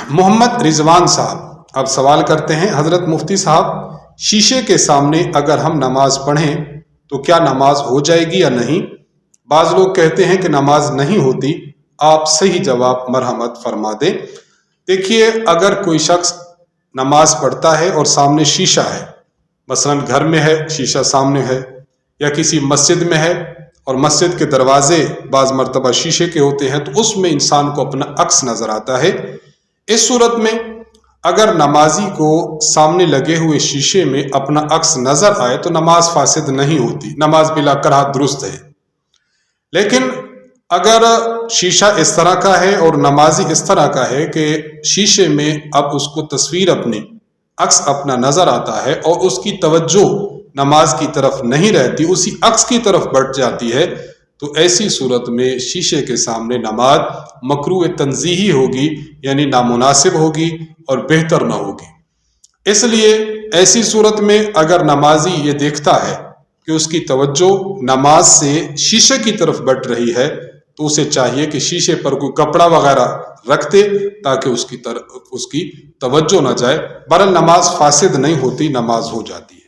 मोहम्मद रिजवान साहब अब सवाल करते हैं, हजरत मुफ्ती साहब शीशे के सामने अगर हम नमाज पढ़ें तो क्या नमाज हो जाएगी या नहीं? बाज लोग कहते हैं कि नमाज नहीं होती, आप सही जवाब मरहमत फरमा दें। देखिए, अगर कोई शख्स नमाज पढ़ता है और सामने शीशा है, मसलन घर में है शीशा सामने है, या किसी मस्जिद में है और मस्जिद के दरवाजे बाज मरतबा शीशे के होते हैं, तो उसमें इंसान को अपना अक्स नजर आता है। इस सूरत में अगर नमाजी को सामने लगे हुए शीशे में अपना अक्स नजर आए तो नमाज फासिद नहीं होती, नमाज बिला कराहत दुरुस्त है। लेकिन अगर शीशा इस तरह का है और नमाजी इस तरह का है कि शीशे में अब उसको तस्वीर अपनी अक्स अपना नजर आता है और उसकी तवज्जो नमाज की तरफ नहीं रहती, उसी अक्स की तरफ बढ़ जाती है, तो ऐसी सूरत में शीशे के सामने नमाज मकरूह तंजीही होगी, यानी नामुनासिब होगी और बेहतर ना होगी। इसलिए ऐसी सूरत में अगर नमाजी ये देखता है कि उसकी तवज्जो नमाज से शीशे की तरफ बढ़ रही है, तो उसे चाहिए कि शीशे पर कोई कपड़ा वगैरह रख दे ताकि उसकी तवज्जो न जाए। बहरहाल नमाज फासिद नहीं होती, नमाज हो जाती है।